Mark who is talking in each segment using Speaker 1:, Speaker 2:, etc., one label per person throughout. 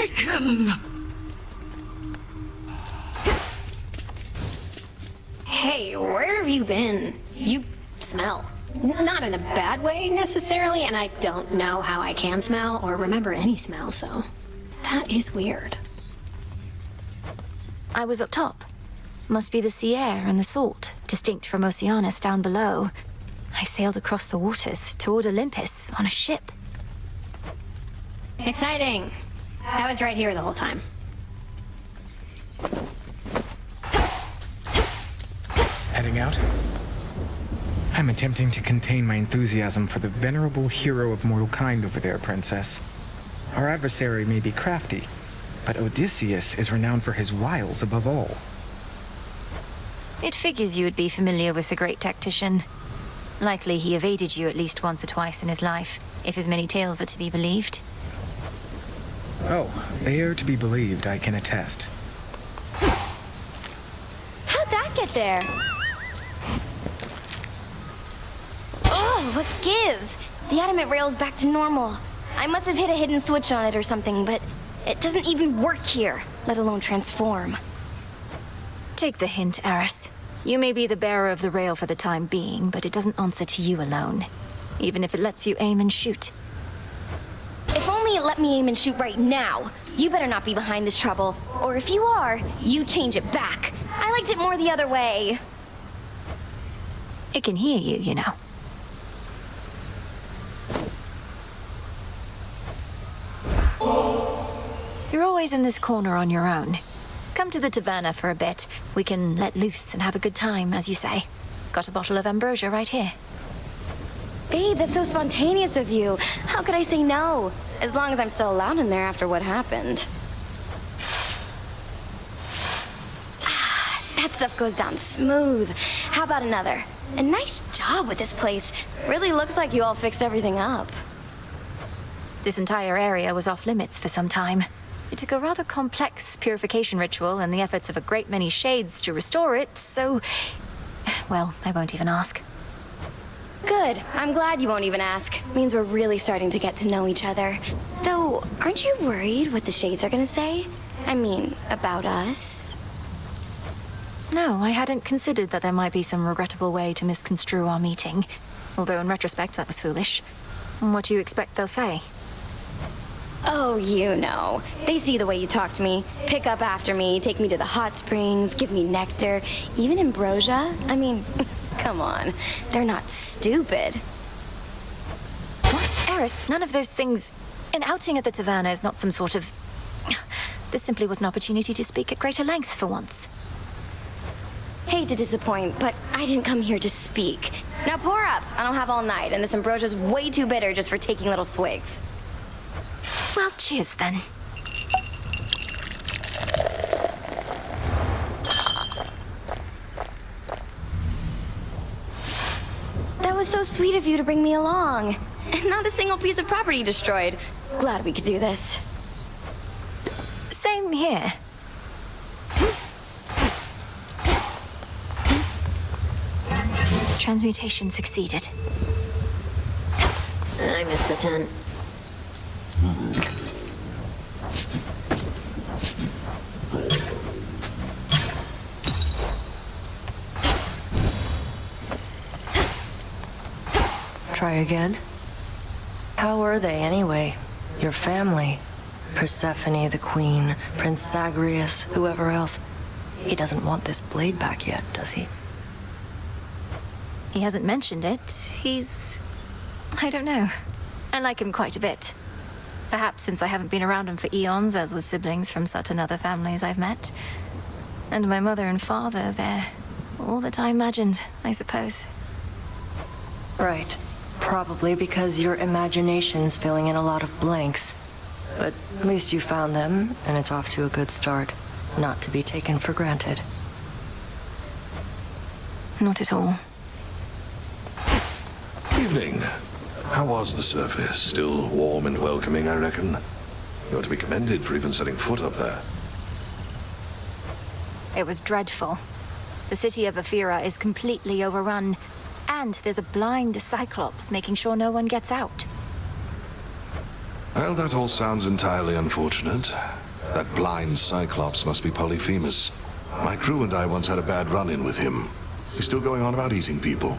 Speaker 1: taken!
Speaker 2: Hey, where have you been? You smell. Not in a bad way, necessarily, and I don't know how I can smell or remember any smell, so... that is weird.
Speaker 3: I was up top. Must be the sea air and the salt, distinct from Oceanus down below. I sailed across the waters toward Olympus on a ship.
Speaker 2: Exciting. I was right here the whole time.
Speaker 4: Heading out? I'm attempting to contain my enthusiasm for the venerable hero of mortal kind over there, Princess. Our adversary may be crafty, but Odysseus is renowned for his wiles above all.
Speaker 3: It figures you would be familiar with the great tactician. Likely he evaded you at least once or twice in his life, if his many tales are to be believed.
Speaker 4: Oh, they are to be believed, I can attest.
Speaker 5: How'd that get there? Oh, what gives? The adamant rail's back to normal. I must have hit a hidden switch on it or something, but it doesn't even work here, let alone transform.
Speaker 3: Take the hint, Eris. You may be the bearer of the rail for the time being, but it doesn't answer to you alone. Even if it lets you aim and shoot.
Speaker 5: If only it let me aim and shoot right now. You better not be behind this trouble. Or if you are, you change it back. I liked it more the other way.
Speaker 3: It can hear you, you know. You're always in this corner on your own. Come to the taverna for a bit. We can let loose and have a good time, as you say. Got a bottle of ambrosia right here.
Speaker 5: Babe, that's so spontaneous of you. How could I say no? As long as I'm still allowed in there after what happened. That stuff goes down smooth. How about another? A nice job with this place. Really looks like you all fixed everything up.
Speaker 3: This entire area was off limits for some time. It took a rather complex purification ritual and the efforts of a great many shades to restore it, so... well, I won't even ask.
Speaker 5: Good. I'm glad you won't even ask. Means we're really starting to get to know each other. Though, aren't you worried what the shades are gonna say? I mean, about us?
Speaker 3: No, I hadn't considered that there might be some regrettable way to misconstrue our meeting. Although in retrospect, that was foolish. What do you expect they'll say?
Speaker 5: Oh, you know. They see the way you talk to me, pick up after me, take me to the hot springs, give me nectar, even ambrosia. I mean, come on. They're not stupid.
Speaker 3: What? Eris, none of those things... An outing at the taverna is not some sort of... This simply was an opportunity to speak at greater length for once.
Speaker 5: Hate to disappoint, but I didn't come here to speak. Now pour up. I don't have all night, and this ambrosia's way too bitter just for taking little swigs.
Speaker 3: Well, cheers then.
Speaker 5: That was so sweet of you to bring me along. And not a single piece of property destroyed. Glad we could do this.
Speaker 3: Same here. Transmutation succeeded.
Speaker 2: I missed the tent.
Speaker 6: Try again? How are they, anyway? Your family? Persephone, the queen, Prince Zagreus, whoever else. He doesn't want this blade back yet, does he?
Speaker 3: He hasn't mentioned it. He's... I don't know. I like him quite a bit. Perhaps since I haven't been around him for eons, as with siblings from certain other families I've met. And my mother and father, they're all that I imagined, I suppose.
Speaker 6: Right. Probably because your imagination's filling in a lot of blanks. But at least you found them, and it's off to a good start. Not to be taken for granted.
Speaker 3: Not at all.
Speaker 7: Evening. How was the surface? Still warm and welcoming, I reckon. You're to be commended for even setting foot up there.
Speaker 3: It was dreadful. The city of Ephyra is completely overrun. And there's a blind Cyclops making sure no one gets out.
Speaker 7: Well, that all sounds entirely unfortunate. That blind Cyclops must be Polyphemus. My crew and I once had a bad run-in with him. He's still going on about eating people.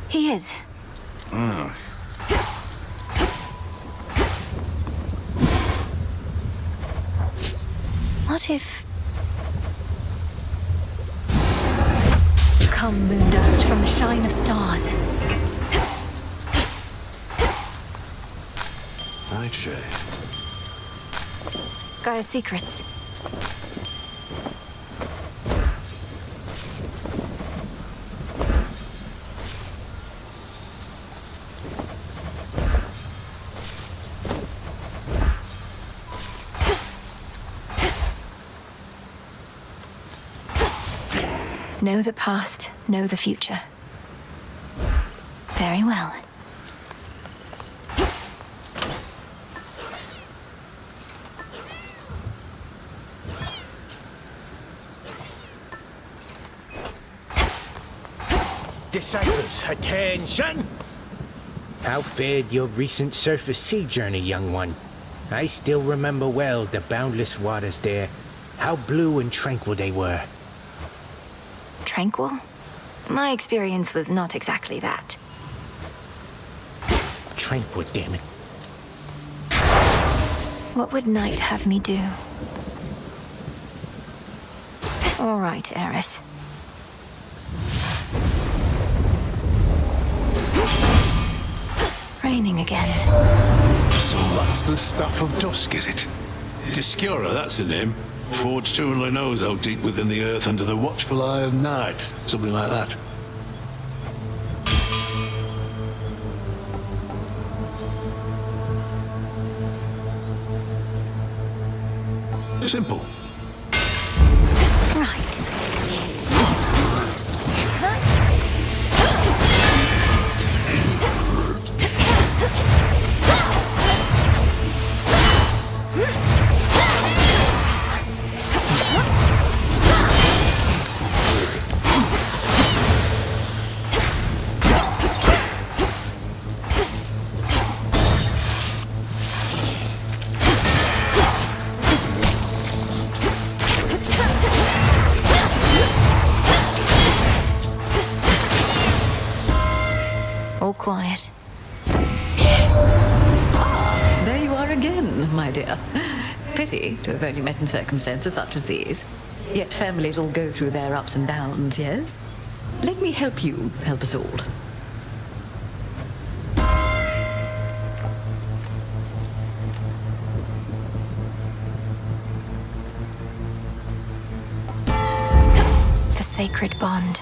Speaker 3: He is. What if... Come, moondust, from the shine of stars.
Speaker 7: Nightshade.
Speaker 3: Gaia's secrets. Know the past, know the future. Very well.
Speaker 1: Disciples, attention! How fared your recent surface sea journey, young one? I still remember well the boundless waters there. How blue and tranquil they were.
Speaker 3: Tranquil? My experience was not exactly that.
Speaker 1: Tranquil, damn it.
Speaker 3: What would Night have me do? All right, Eris. Raining again.
Speaker 8: So that's the stuff of dusk, is it? Discura, that's her name. Forged who only knows how deep within the earth under the watchful eye of night. Something like that. Simple.
Speaker 3: Right. All quiet.
Speaker 9: There you are again, my dear. Pity to have only met in circumstances such as these. Yet families all go through their ups and downs, yes? Let me help you help us all.
Speaker 3: The sacred bond.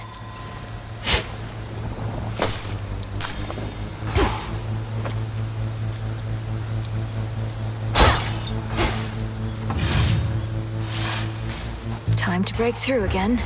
Speaker 3: Time to break through again.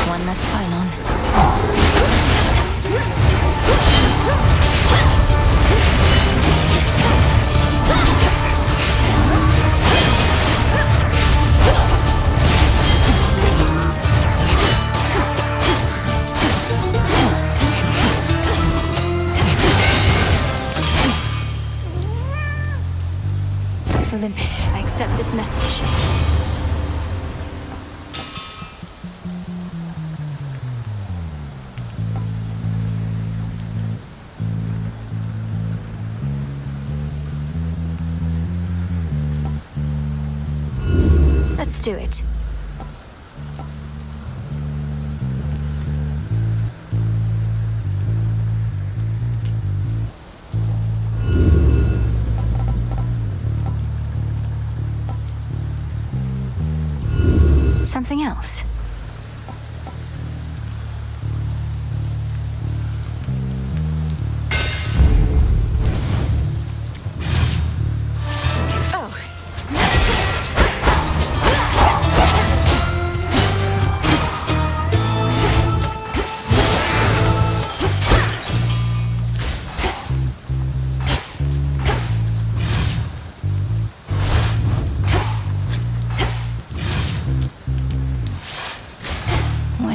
Speaker 3: One less pylon. Olympus, I accept this message. Let's do it. Something else?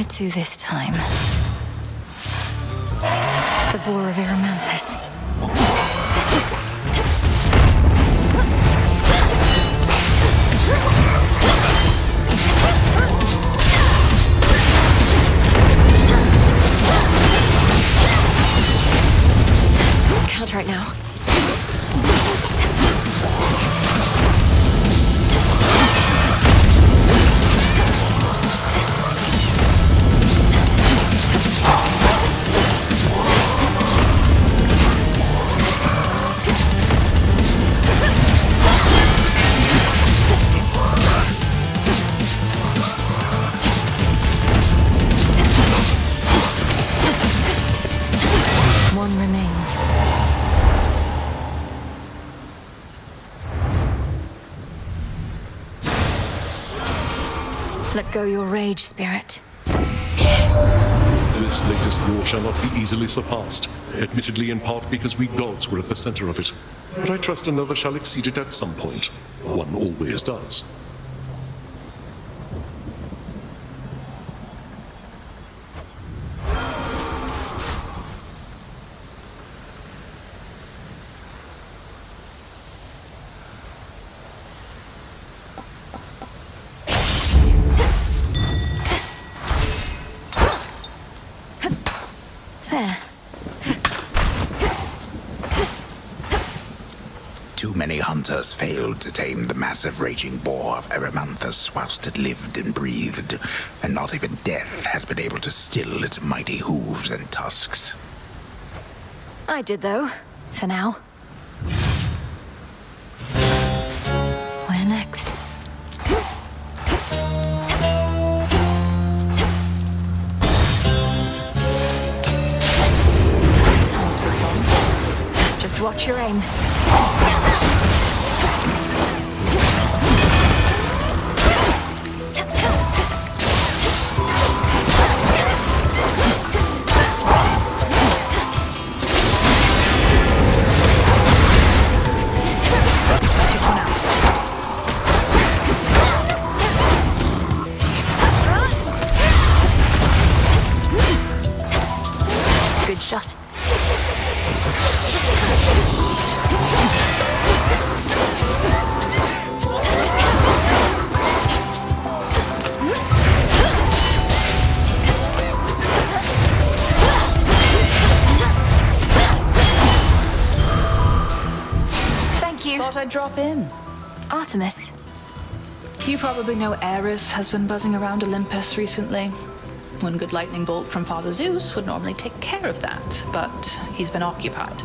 Speaker 3: where to this time? The Boar of Eremanthus. Can't right now. One remains. Let go your rage, spirit.
Speaker 10: This latest war shall not be easily surpassed, admittedly in part because we gods were at the center of it. But I trust another shall exceed it at some point. One always does.
Speaker 3: There.
Speaker 11: Too many hunters failed to tame the massive raging boar of Eremanthus whilst it lived and breathed, and not even death has been able to still its mighty hooves and tusks.
Speaker 3: I did, though. For now. Where next? Time, Simon. Just watch your aim. Good shot. Thank you.
Speaker 12: Thought I'd drop in.
Speaker 3: Artemis.
Speaker 12: You probably know Ares has been buzzing around Olympus recently. One good lightning bolt from Father Zeus would normally take care of that, but he's been occupied.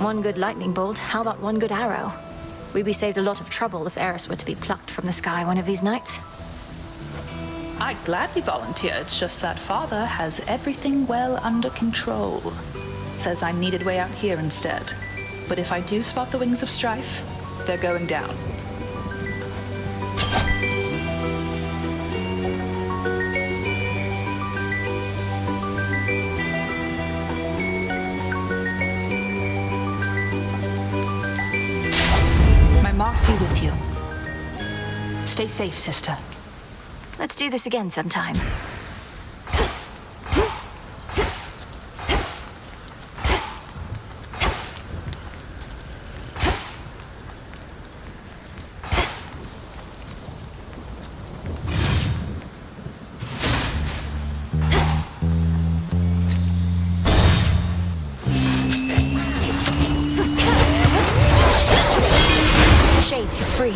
Speaker 3: One good lightning bolt. How about one good arrow? We'd be saved a lot of trouble if Eris were to be plucked from the sky one of these nights.
Speaker 12: I'd gladly volunteer, it's just that Father has everything well under control. Says I'm needed way out here instead. But if I do spot the wings of strife, they're going down. My mark be with you. Stay safe, sister.
Speaker 3: Let's do this again sometime. Shades, you're free.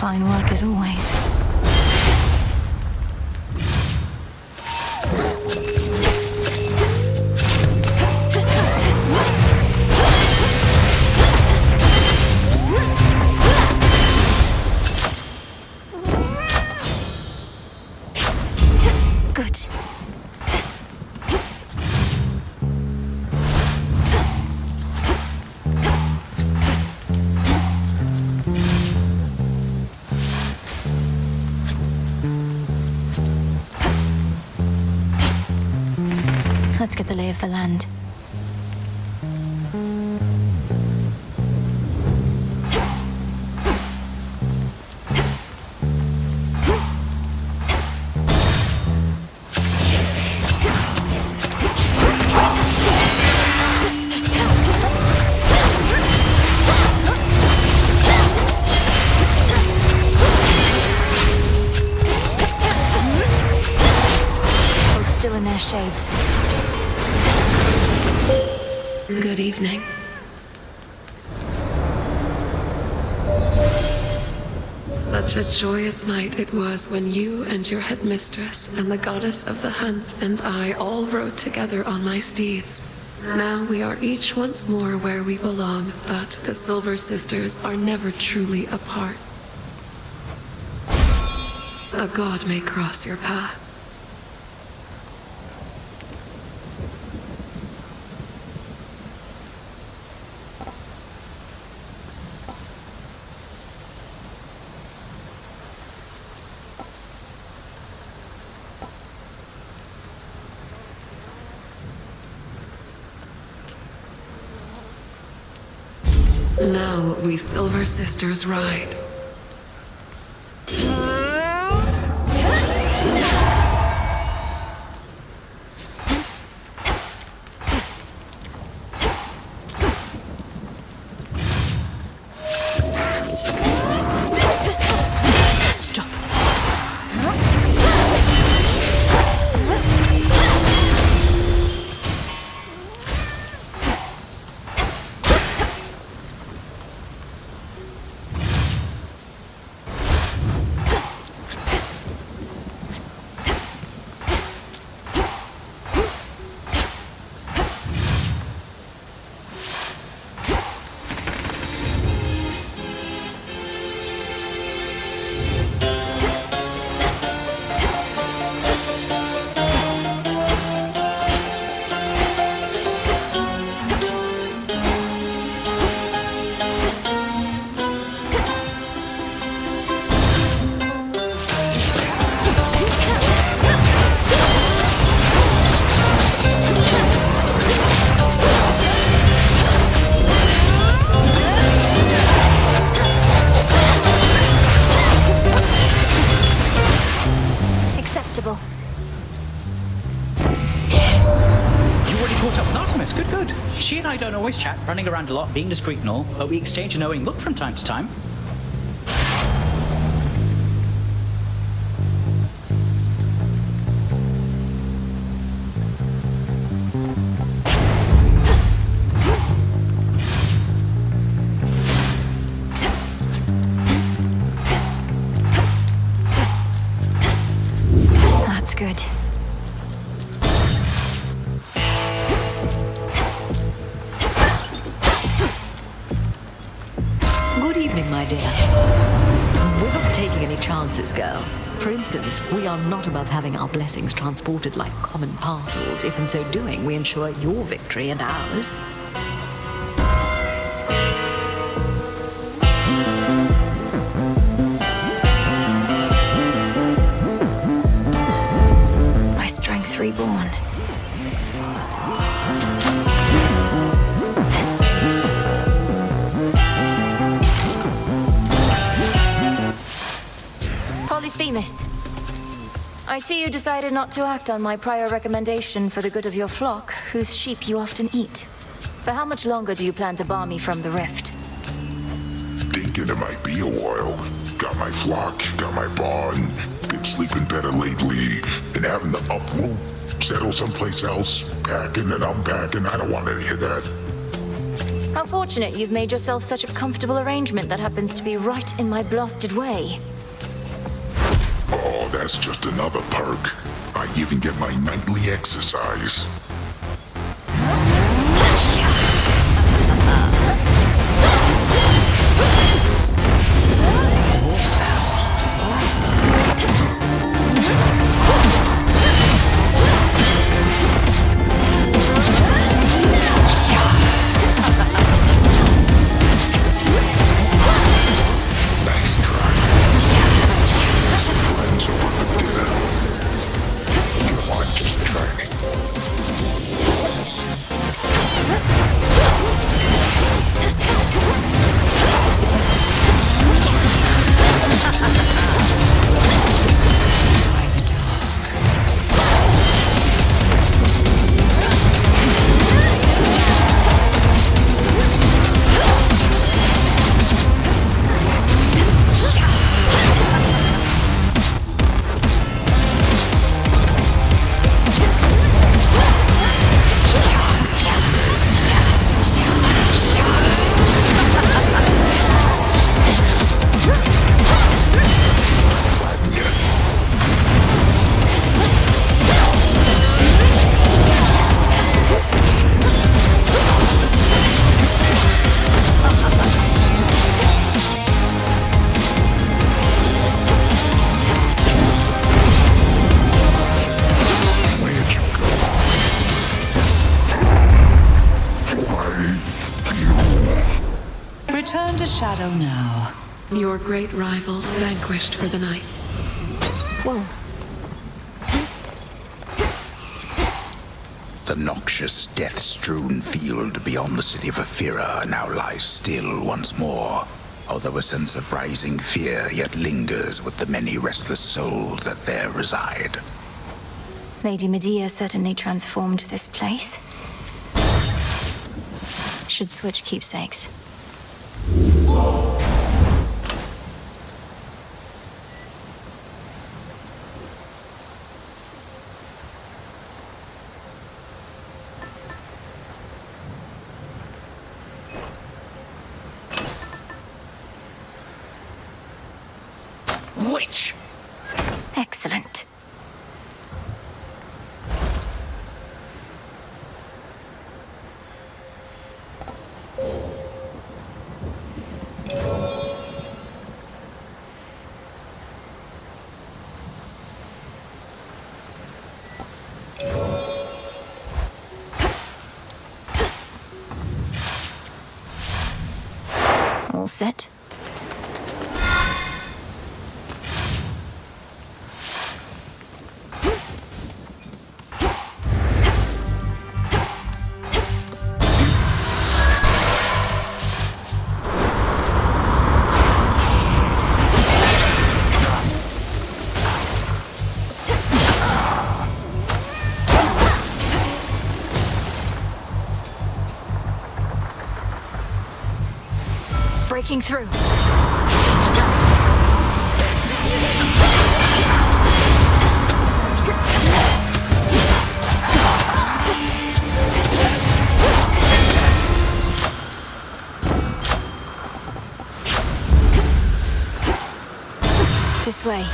Speaker 3: Fine work as always. Good. Let's get the lay of the land. Hold still in their shades.
Speaker 13: Good evening. Such a joyous night it was when you and your headmistress and the goddess of the hunt and I all rode together on my steeds. Now we are each once more where we belong, but the Silver Sisters are never truly apart. A god may cross your path. Now we Silver Sisters ride.
Speaker 14: She and I don't always chat, running around a lot, being discreet and all, but we exchange a knowing look from time to time.
Speaker 3: That's good.
Speaker 9: Good evening, my dear. We're not taking any chances, girl. For instance, we are not above having our blessings transported like common parcels, if in so doing we ensure your victory and ours.
Speaker 3: My strength reborn. Polyphemus, I see you decided not to act on my prior recommendation for the good of your flock, whose sheep you often eat. For how much longer do you plan to bar me from the rift?
Speaker 11: Thinking it might be a while. Got my flock, got my barn, been sleeping better lately, and having the uproot, settle someplace else, packing and unpacking, I don't want any of that.
Speaker 3: How fortunate you've made yourself such a comfortable arrangement that happens to be right in my blasted way.
Speaker 11: Oh, that's just another perk. I even get my nightly exercise.
Speaker 15: Return to Shadow now.
Speaker 13: Your great rival vanquished for the night.
Speaker 3: Whoa.
Speaker 11: The noxious, death-strewn field beyond the city of Ephira now lies still once more, although a sense of rising fear yet lingers with the many restless souls that there reside.
Speaker 3: Lady Medea certainly transformed this place. Should switch keepsakes.
Speaker 11: Witch!
Speaker 3: Excellent. All set? Breaking through. This way.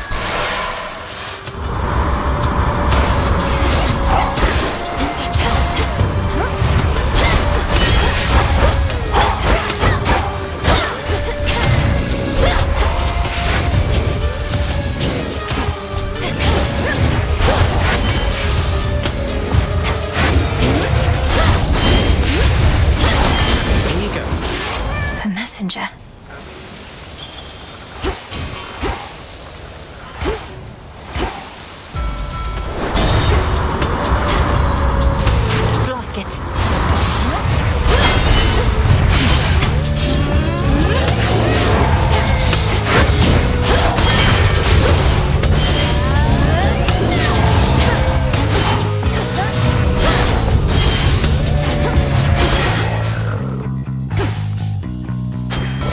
Speaker 3: Messenger. Blaskets.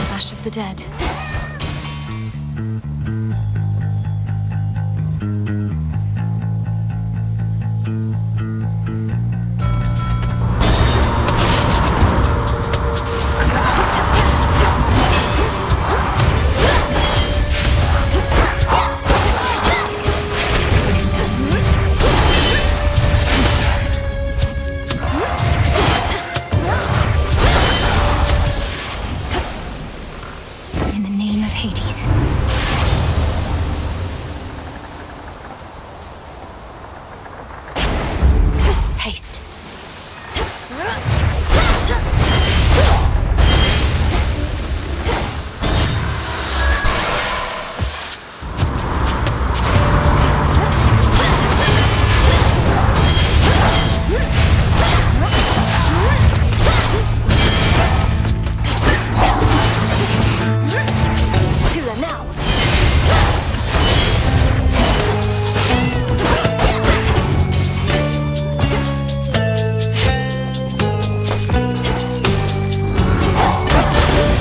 Speaker 3: Ash of the Dead. Hades. Haste. Tula now.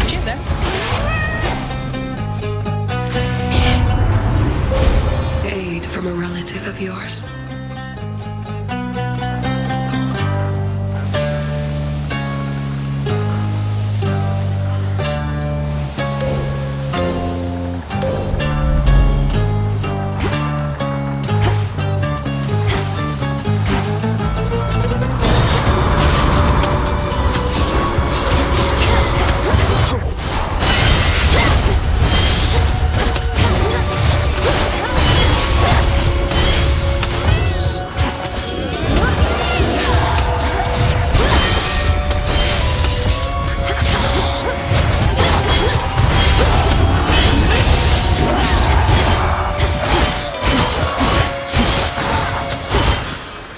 Speaker 12: Cheers, then.
Speaker 13: Aid from a relative of yours.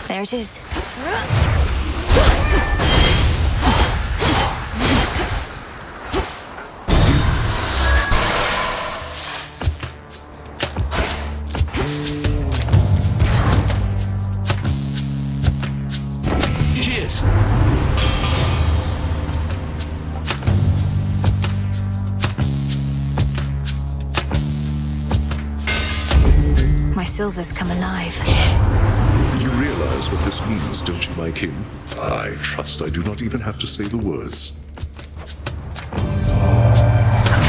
Speaker 3: There it is.
Speaker 8: Cheers.
Speaker 3: My silver's come alive.
Speaker 10: You realize what this means, don't you, my king? I trust I do not even have to say the words.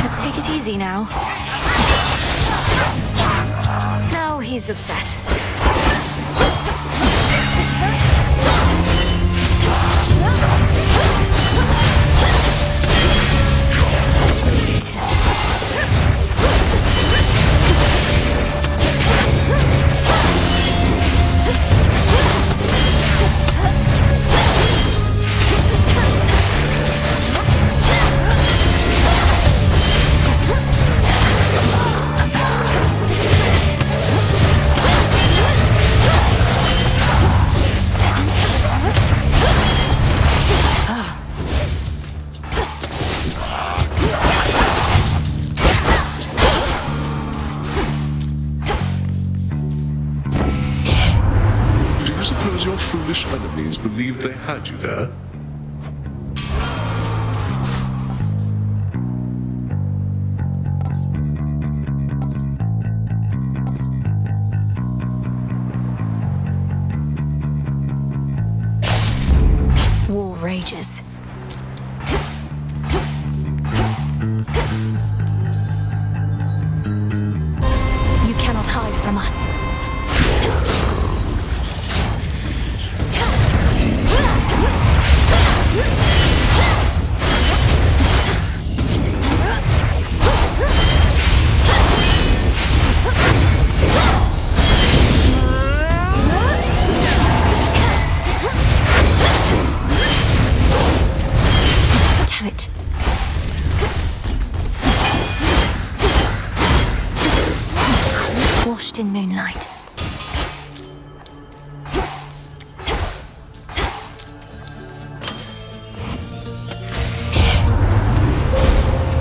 Speaker 3: Let's take it easy now. Now he's upset.
Speaker 10: Do you suppose your foolish enemies believed they had you there?
Speaker 3: War rages. You cannot hide from us. Damn it. Washed in moonlight.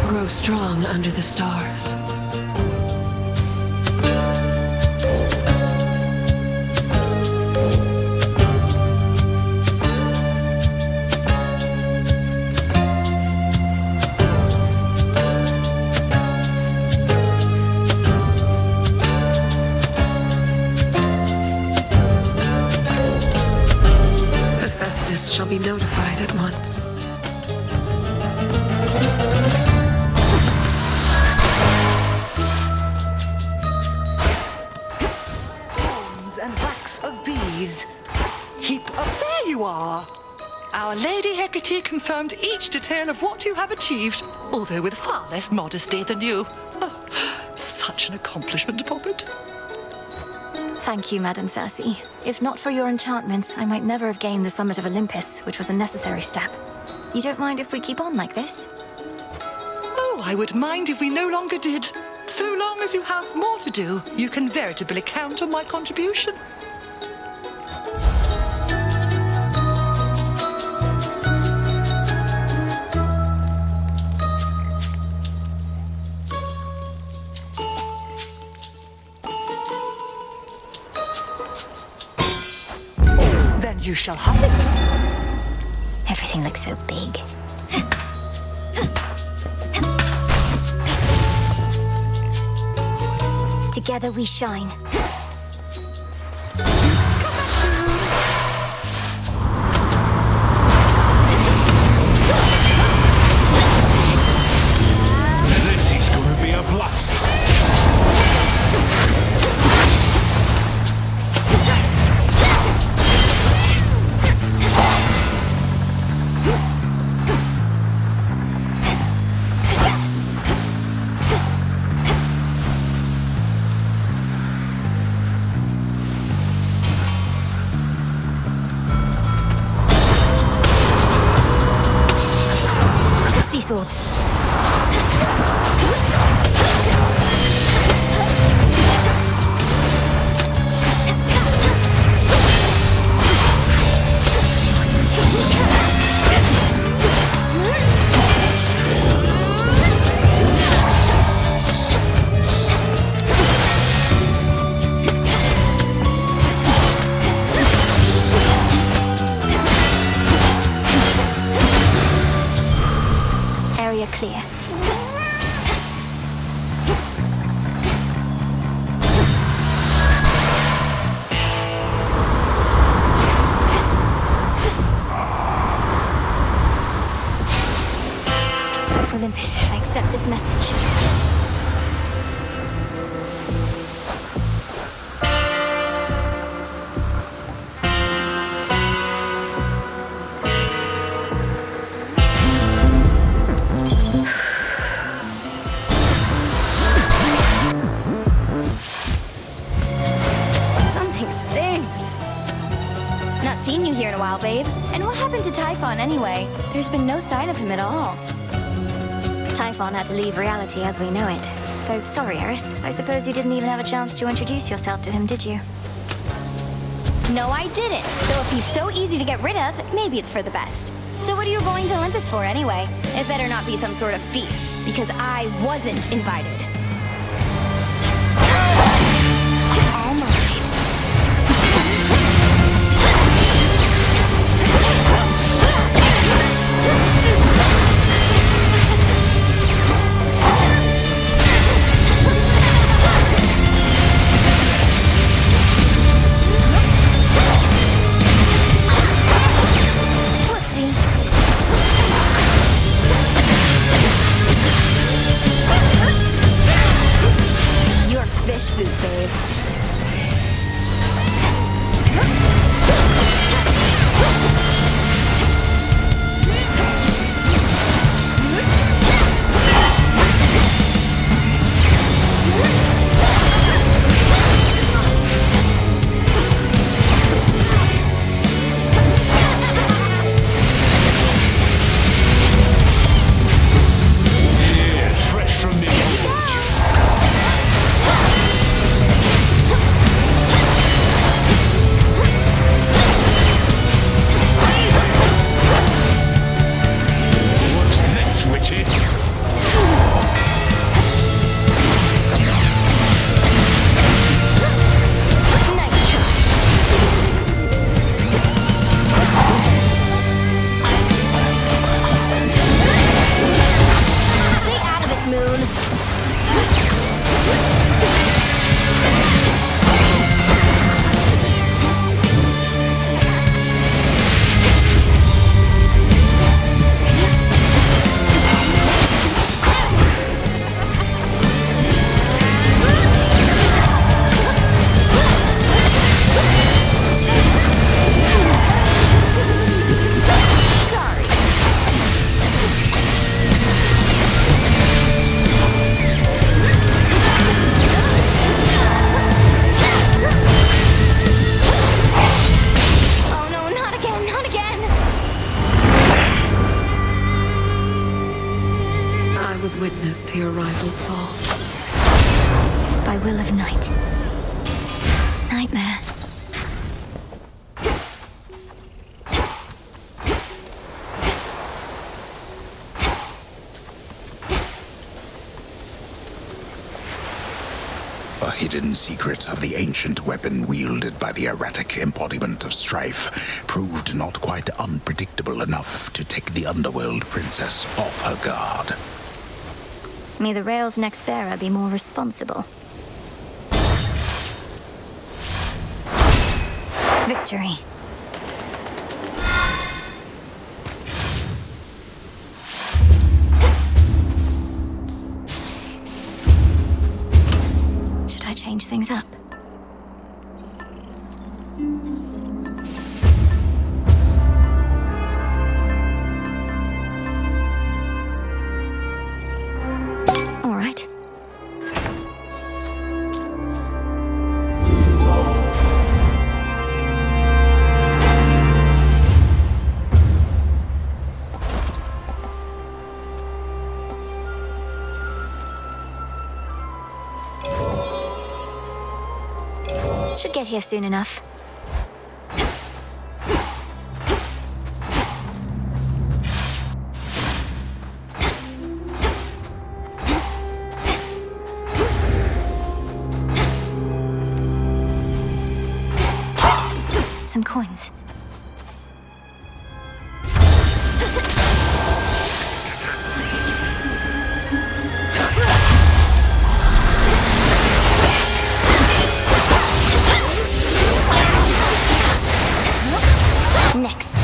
Speaker 13: Grow strong under the stars. Hephaestus shall be notified at once.
Speaker 16: And wax of bees. Heap up, there you are. Our Lady Hecate confirmed each detail of what you have achieved, although with far less modesty than you. such an accomplishment, Poppet.
Speaker 3: Thank you, Madam Circe. If not for your enchantments, I might never have gained the summit of Olympus, which was a necessary step. You don't mind if we keep on like this?
Speaker 16: Oh, I would mind if we no longer did. So long as you have more to do, you can veritably count on my contribution. Then you shall have it.
Speaker 3: Everything looks so big. Together we shine.
Speaker 8: This is going to be a blast.
Speaker 3: Sea swords. Area clear. Olympus, I accept this message.
Speaker 5: Something stinks. Not seen you here in a while, babe. And what happened to Typhon anyway? There's been no sign of him at all.
Speaker 3: Typhon had to leave reality as we know it. Though, sorry, Eris. I suppose you didn't even have a chance to introduce yourself to him, did you?
Speaker 5: No, I didn't. Though if he's so easy to get rid of, maybe it's for the best. So what are you going to Olympus for anyway? It better not be some sort of feast, because I wasn't invited. All mine. Fish food, babe.
Speaker 13: witness to your rival's fall.
Speaker 3: By will of night. Nightmare.
Speaker 11: A hidden secret of the ancient weapon wielded by the erratic embodiment of strife proved not quite unpredictable enough to take the Underworld princess off her guard.
Speaker 3: May the Rail's next bearer be more responsible. Victory. Should I change things up? All right. Should get here soon enough. Some coins. Next.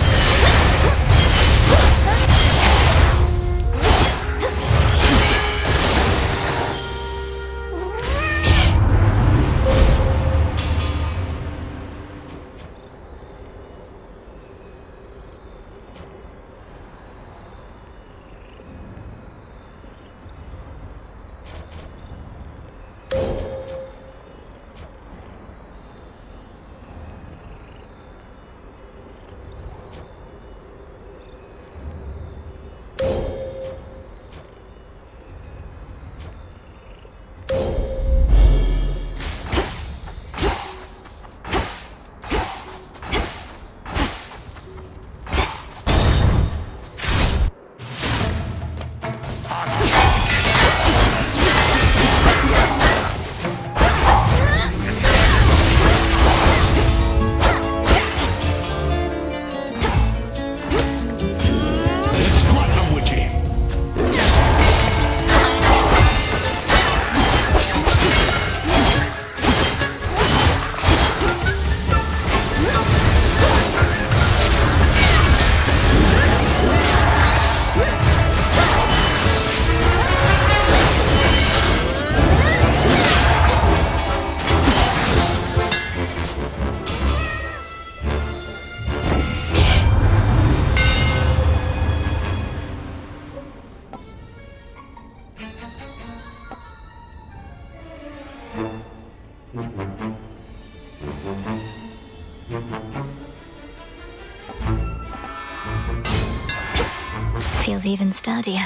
Speaker 3: Feels even sturdier.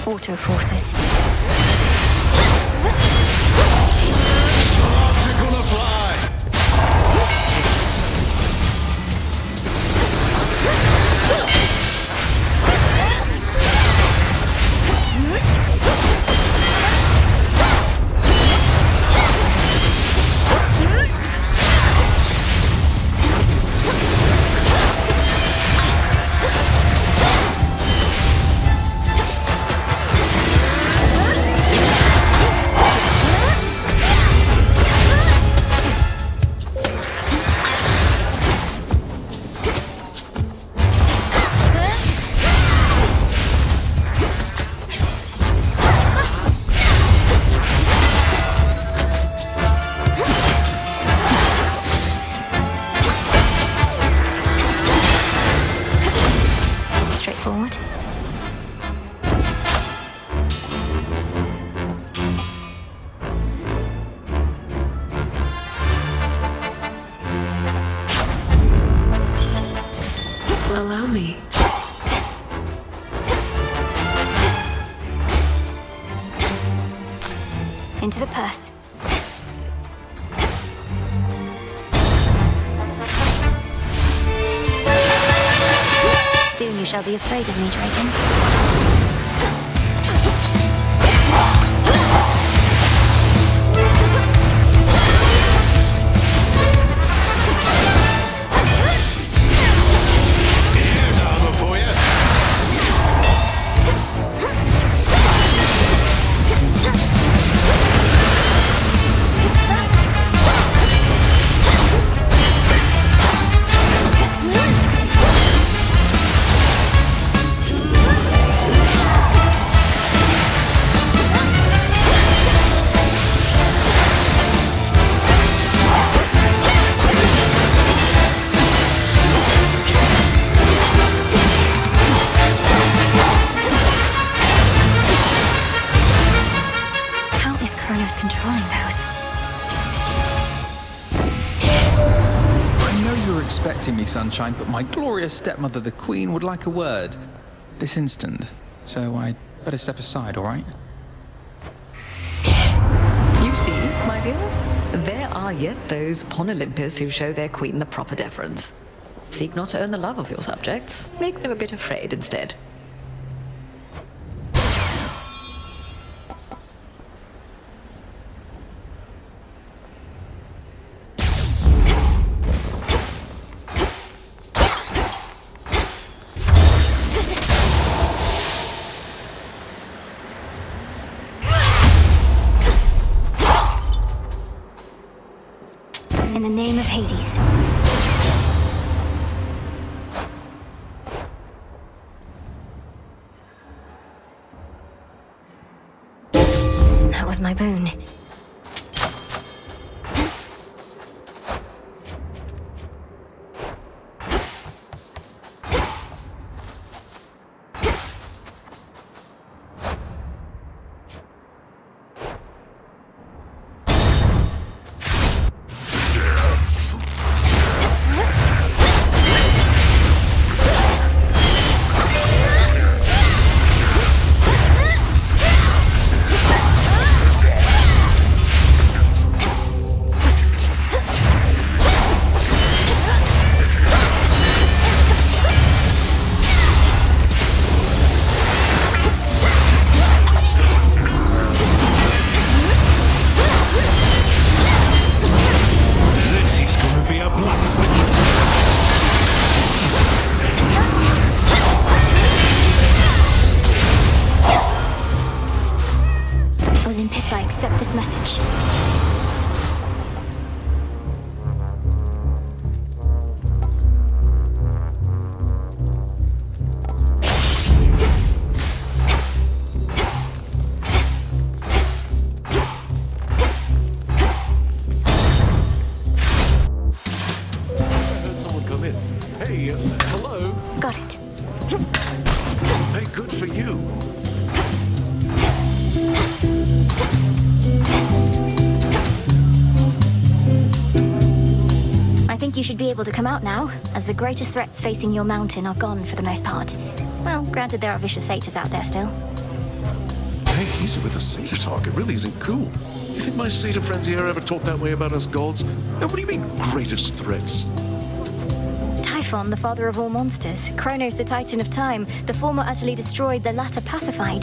Speaker 3: Auto forces.
Speaker 8: Sparks are gonna fly!
Speaker 3: Straightforward.
Speaker 13: Allow me me.
Speaker 3: Into the purse. Soon you shall be afraid of me, Draken.
Speaker 8: Here's armor for you.
Speaker 3: How is Kronos controlling those?
Speaker 17: I know you were expecting me, Sunshine, but my glorious stepmother, the Queen, would like a word. This instant. So I'd better step aside, all right?
Speaker 9: You see, my dear, there are yet those upon Olympus who show their queen the proper deference. Seek not to earn the love of your subjects. Make them a bit afraid instead.
Speaker 3: In the name of Hades. That was my boon.
Speaker 8: This is gonna be a blast.
Speaker 3: Olympus, I accept this message.
Speaker 10: I heard someone come in. Hey, hello?
Speaker 3: Got it.
Speaker 10: Hey, good for you.
Speaker 3: I think you should be able to come out now, as the greatest threats facing your mountain are gone for the most part. Well, granted there are vicious satyrs out there still.
Speaker 10: Hey, easy with the satyr talk. It really isn't cool. You think my satyr friends here ever talk that way about us gods? And what do you mean, greatest threats?
Speaker 3: Typhon, the father of all monsters. Kronos, the titan of time. The former utterly destroyed, the latter pacified.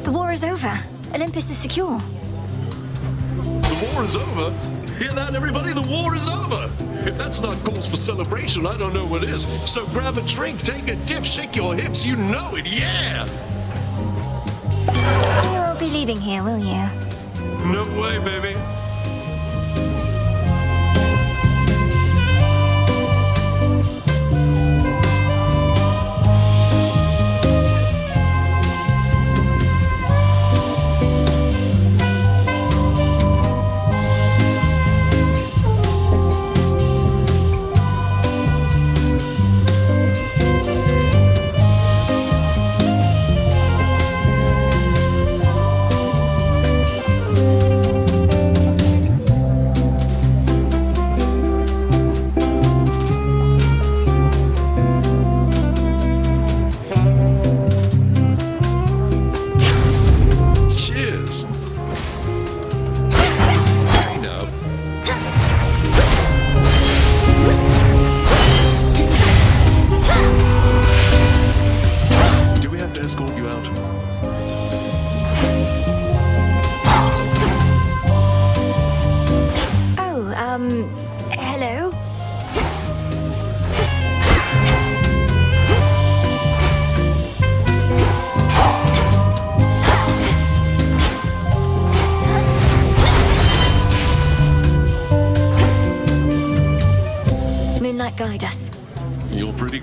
Speaker 3: The war is over. Olympus is secure.
Speaker 10: The war is over? Hear that, everybody? The war is over! If that's not cause for celebration, I don't know what is. So grab a drink, take a dip, shake your hips, you know it, yeah!
Speaker 3: You won't be leaving here, will you?
Speaker 10: No way, baby.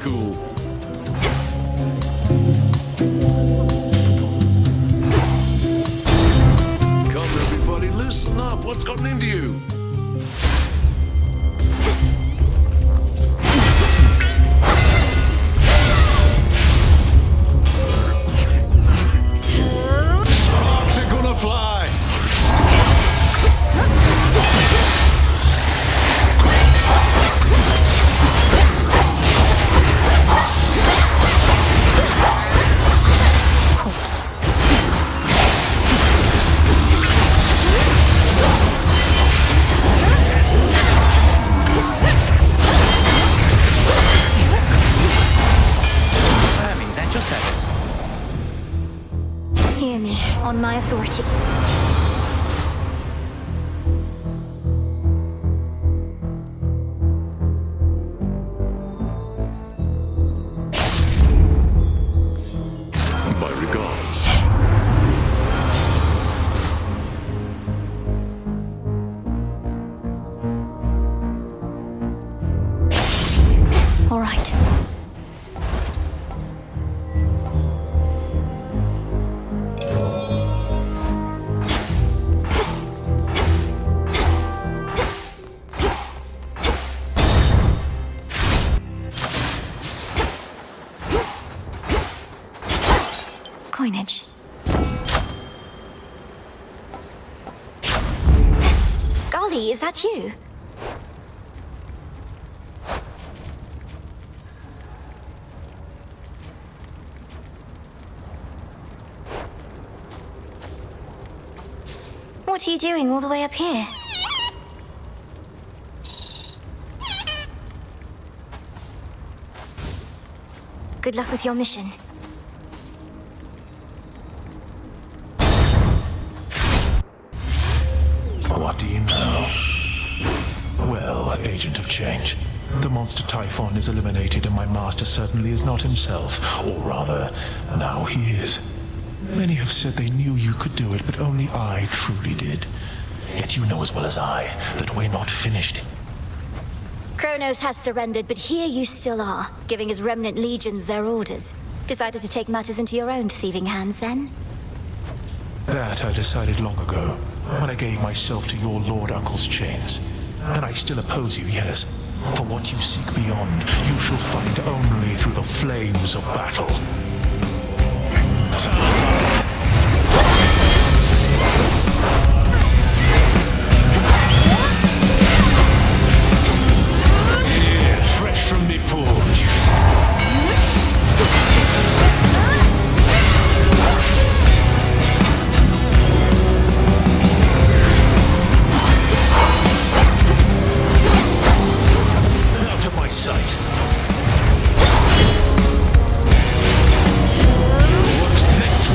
Speaker 10: cool. Come, everybody, loosen up. What's gotten into you? Sparks are gonna fly.
Speaker 14: Hermes, at your service.
Speaker 3: Hear me, on my authority.
Speaker 10: My regards.
Speaker 3: All right. Coinage. Golly, is that you? What are you doing all the way up here? Good luck with your mission.
Speaker 18: What do you know? Well, Agent of Change, the monster Typhon is eliminated and my master certainly is not himself. Or rather, now he is. Many have said they knew you could do it, but only I truly did. Yet you know as well as I that we're not finished.
Speaker 3: Kronos has surrendered, but here you still are, giving his remnant legions their orders. Decided to take matters into your own thieving hands, then?
Speaker 18: That I decided long ago, when I gave myself to your Lord Uncle's chains. And I still oppose you, yes. For what you seek beyond, you shall find only through the flames of battle.
Speaker 8: Yeah, fresh from me forge.
Speaker 18: Out of my sight.
Speaker 8: What's next,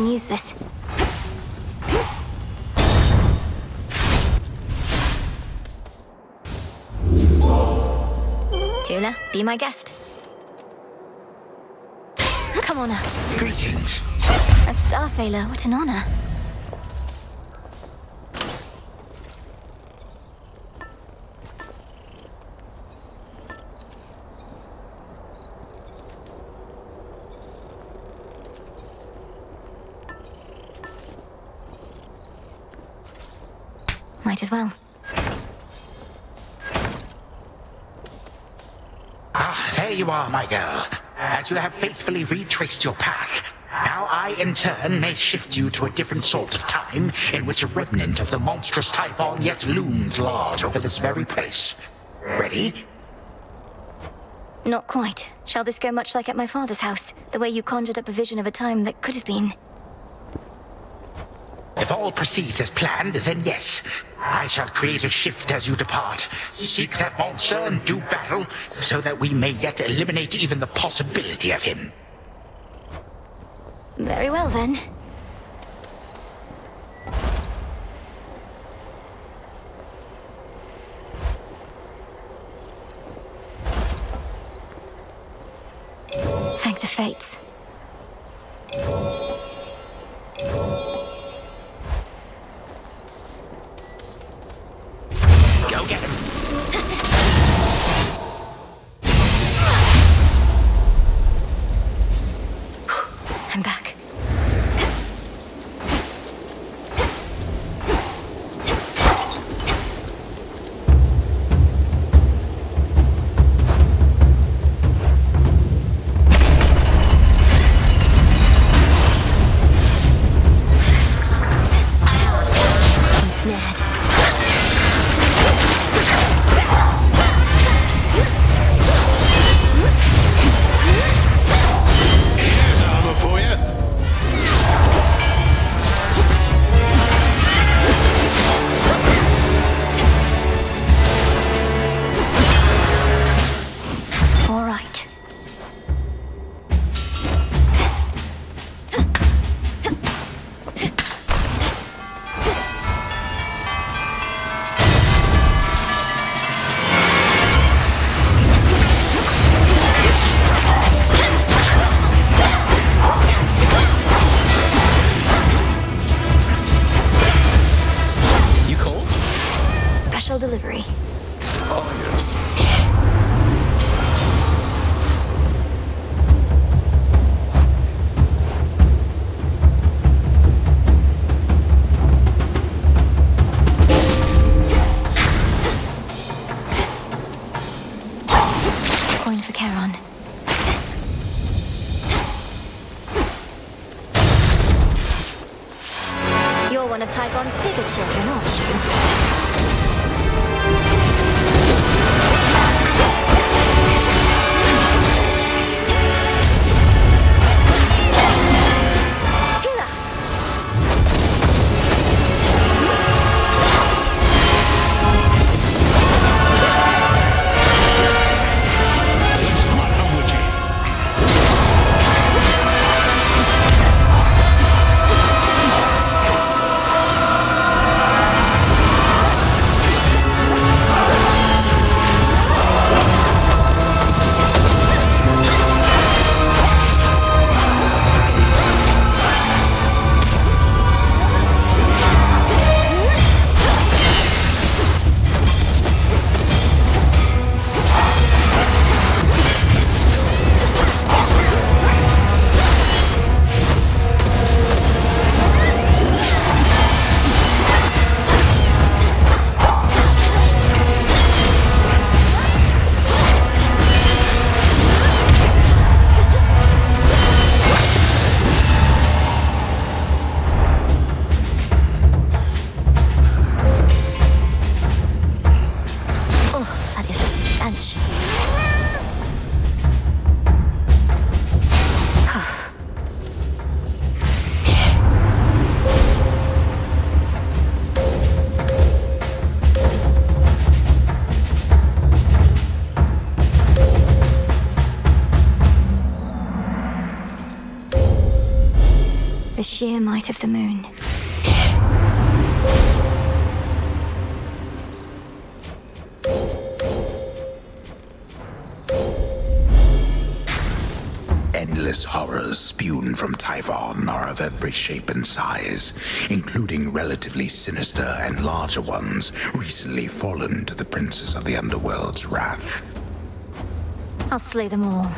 Speaker 3: can use this. Tula, be my guest. Come on out.
Speaker 11: Greetings.
Speaker 3: A Star Sailor, what an honor. Might as well.
Speaker 11: Ah, there you are, my girl. As you have faithfully retraced your path, now I, in turn, may shift you to a different sort of time in which a remnant of the monstrous Typhon yet looms large over this very place. Ready?
Speaker 3: Not quite. Shall this go much like at my father's house? The way you conjured up a vision of a time that could have been?
Speaker 11: If all proceeds as planned, then yes. I shall create a shift as you depart. Seek that monster and do battle, so that we may yet eliminate even the possibility of him.
Speaker 3: Very well, then. Thank the fates.
Speaker 11: Go get him.
Speaker 3: I'm back. Delivery.
Speaker 10: Oh, yes.
Speaker 3: Coin for Charon. You're one of Typhon's bigger children, aren't you? sheer might of the moon.
Speaker 11: Endless horrors spewed from Typhon are of every shape and size, including relatively sinister and larger ones recently fallen to the princes of the underworld's wrath.
Speaker 3: I'll slay them all.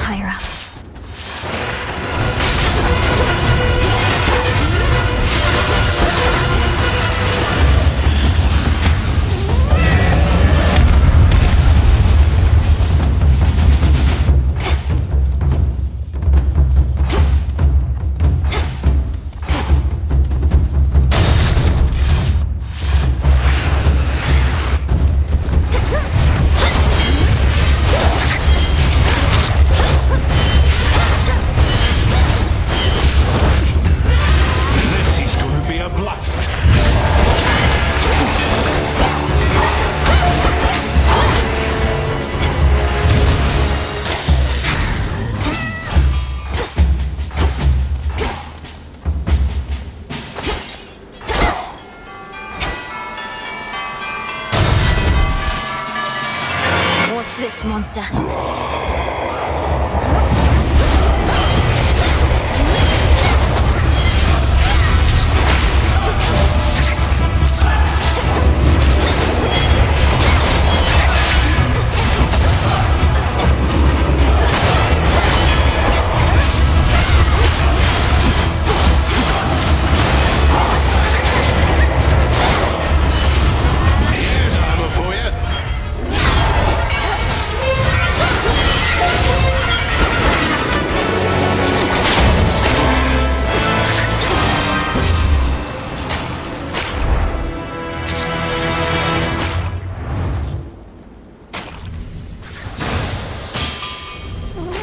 Speaker 3: Higher up. Watch this, monster.
Speaker 8: Here's armor for you.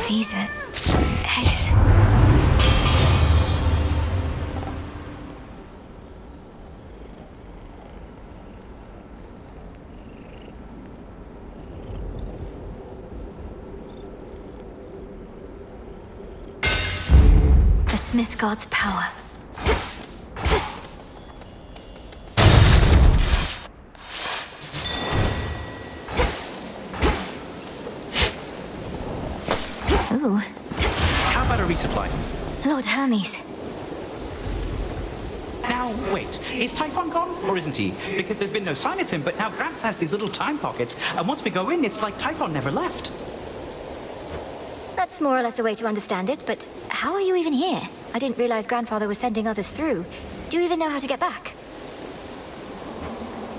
Speaker 3: These are eggs. The Smith God's power. Ooh,
Speaker 14: How about a resupply?
Speaker 3: Lord Hermes.
Speaker 14: Now, wait, is Typhon gone, or isn't he? Because there's been no sign of him, but now Gramps has these little time pockets, and once we go in, it's like Typhon never left.
Speaker 3: That's more or less a way to understand it, but how are you even here? I didn't realize Grandfather was sending others through. Do you even know how to get back?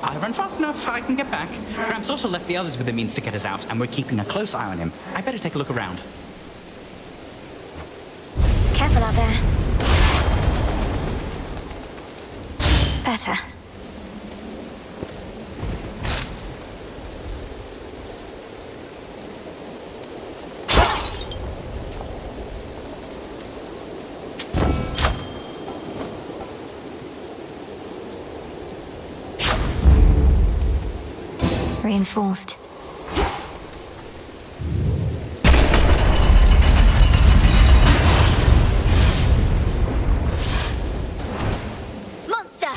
Speaker 14: I run fast enough, I can get back. Gramps also left the others with the means to get us out, and we're keeping a close eye on him. I better take a look around.
Speaker 3: Careful out there. Better. Reinforced. Monster!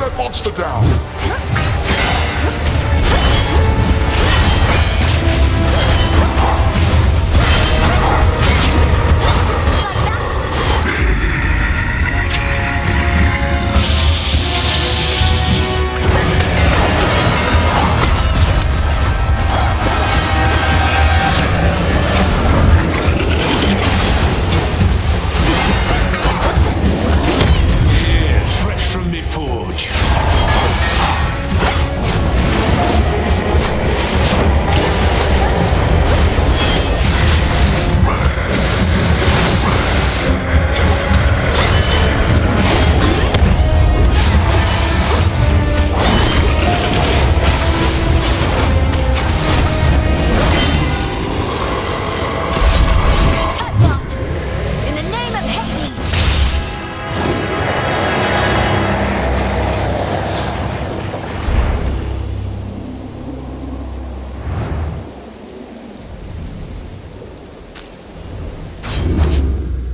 Speaker 19: that monster down!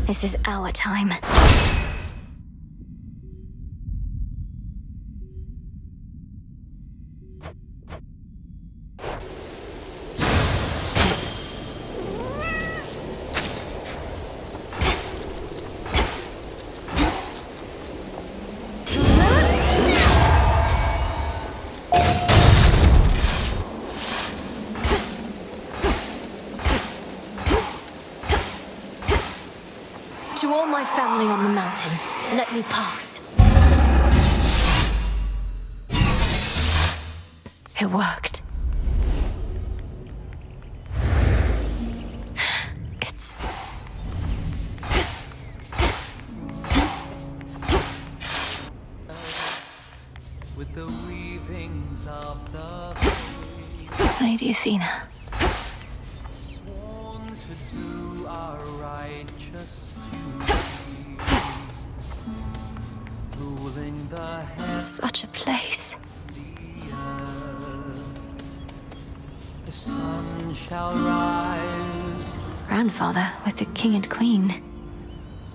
Speaker 3: This is our time. To all my family on the mountain, let me pass. It worked. It's...
Speaker 20: With the weavings of the
Speaker 3: Lady Athena.
Speaker 20: sworn to do our righteous ruling the heavens.
Speaker 3: Such a place.
Speaker 20: The sun shall rise,
Speaker 3: Grandfather with the king and queen.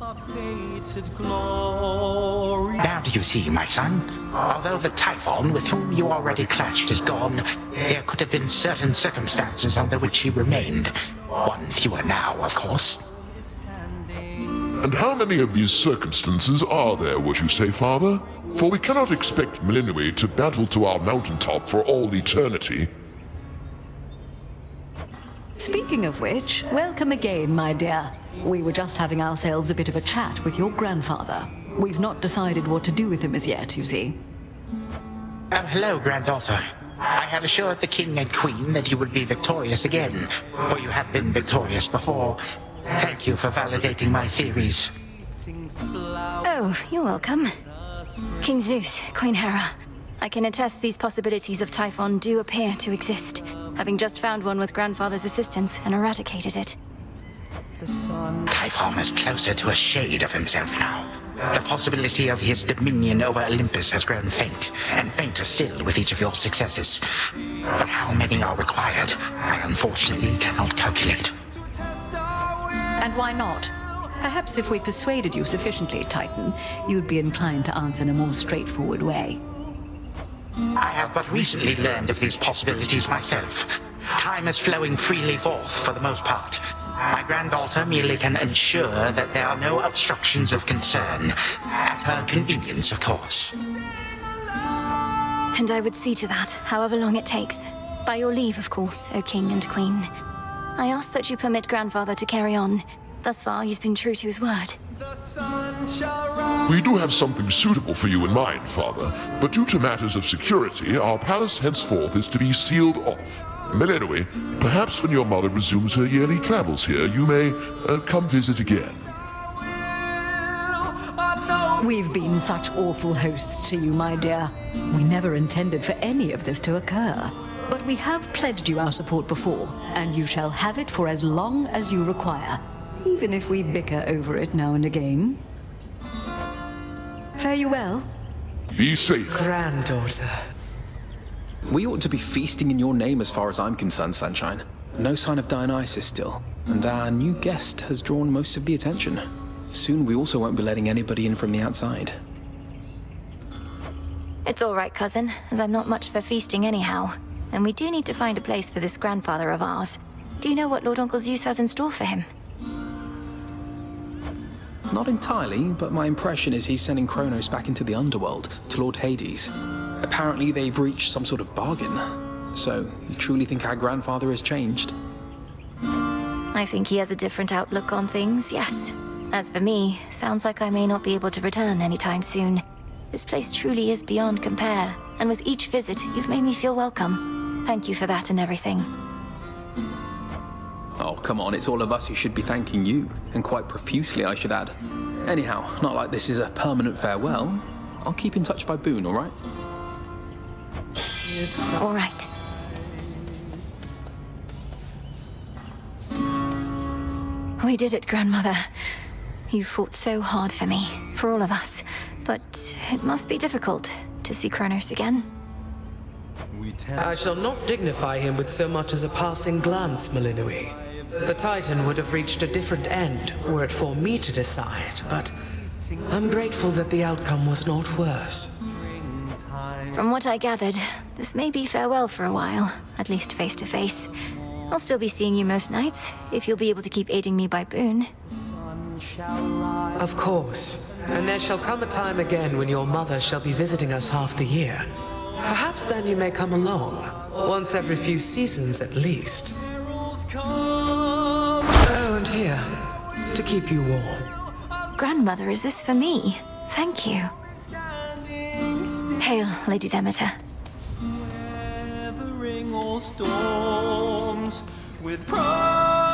Speaker 20: our fated glory.
Speaker 11: Now do you see, my son? Although the Typhon with whom you already clashed is gone, there could have been certain circumstances under which he remained. One fewer now, of course.
Speaker 19: And how many of these circumstances are there, would you say, Father? For we cannot expect Melinoi to battle to our mountaintop for all eternity.
Speaker 9: Speaking of which, welcome again, my dear. We were just having ourselves a bit of a chat with your grandfather. We've not decided what to do with him as yet, you see.
Speaker 11: Oh, hello, granddaughter. I had assured the king and queen that you would be victorious again, for you have been victorious before. Thank you for validating my theories.
Speaker 3: Oh, you're welcome. King Zeus, Queen Hera. I can attest these possibilities of Typhon do appear to exist, having just found one with Grandfather's assistance and eradicated it.
Speaker 11: Typhon is closer to a shade of himself now. The possibility of his dominion over Olympus has grown faint, and fainter still with each of your successes. But how many are required, I unfortunately cannot calculate.
Speaker 9: And why not? Perhaps if we persuaded you sufficiently, Titan, you'd be inclined to answer in a more straightforward way.
Speaker 11: I have but recently learned of these possibilities myself. Time is flowing freely forth for the most part. My granddaughter merely can ensure that there are no obstructions of concern. At her convenience, of course.
Speaker 3: And I would see to that, however long it takes. By your leave, of course, O King and Queen. I ask that you permit Grandfather to carry on. Thus far, he's been true to his word.
Speaker 19: We do have something suitable for you in mind, Father, but due to matters of security, our palace henceforth is to be sealed off. Melinoi, perhaps when your mother resumes her yearly travels here, you may come visit again.
Speaker 9: We've been such awful hosts to you, my dear. We never intended for any of this to occur. But we have pledged you our support before, and you shall have it for as long as you require, even if we bicker over it now and again. Fare you well.
Speaker 19: Be safe.
Speaker 17: Granddaughter.
Speaker 21: We ought to be feasting in your name as far as I'm concerned, Sunshine. No sign of Dionysus still, and our new guest has drawn most of the attention. Soon we also won't be letting anybody in from the outside.
Speaker 3: It's all right, cousin, as I'm not much for feasting anyhow. And we do need to find a place for this grandfather of ours. Do you know what Lord Uncle Zeus has in store for him?
Speaker 21: Not entirely, but my impression is he's sending Kronos back into the underworld, to Lord Hades. Apparently they've reached some sort of bargain. So, you truly think our grandfather has changed?
Speaker 3: I think he has a different outlook on things, yes. As for me, sounds like I may not be able to return anytime soon. This place truly is beyond compare, and with each visit, you've made me feel welcome. Thank you for that and everything.
Speaker 21: Oh, come on, it's all of us who should be thanking you, and quite profusely, I should add. Anyhow, not like this is a permanent farewell. I'll keep in touch by Boone, all right?
Speaker 3: All right. We did it, Grandmother. You fought so hard for me, for all of us. But it must be difficult to see Kronos again.
Speaker 4: I shall not dignify him with so much as a passing glance, Malinui. The Titan would have reached a different end were it for me to decide, but I'm grateful that the outcome was not worse.
Speaker 3: From what I gathered, this may be farewell for a while, at least face to face. I'll still be seeing you most nights, if you'll be able to keep aiding me by Boone.
Speaker 4: Of course. And there shall come a time again when your mother shall be visiting us half the year. Perhaps then you may come along. Once every few seasons at least. Oh, and here, to keep you warm.
Speaker 3: Grandmother, is this for me? Thank you. Hail, Lady Demeter.
Speaker 20: Weathering all storms with pride.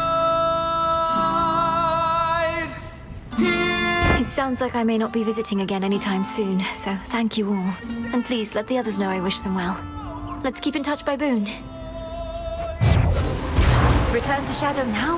Speaker 3: It sounds like I may not be visiting again anytime soon, so thank you all. And please let the others know I wish them well. Let's keep in touch by Boone. Return to Shadow now?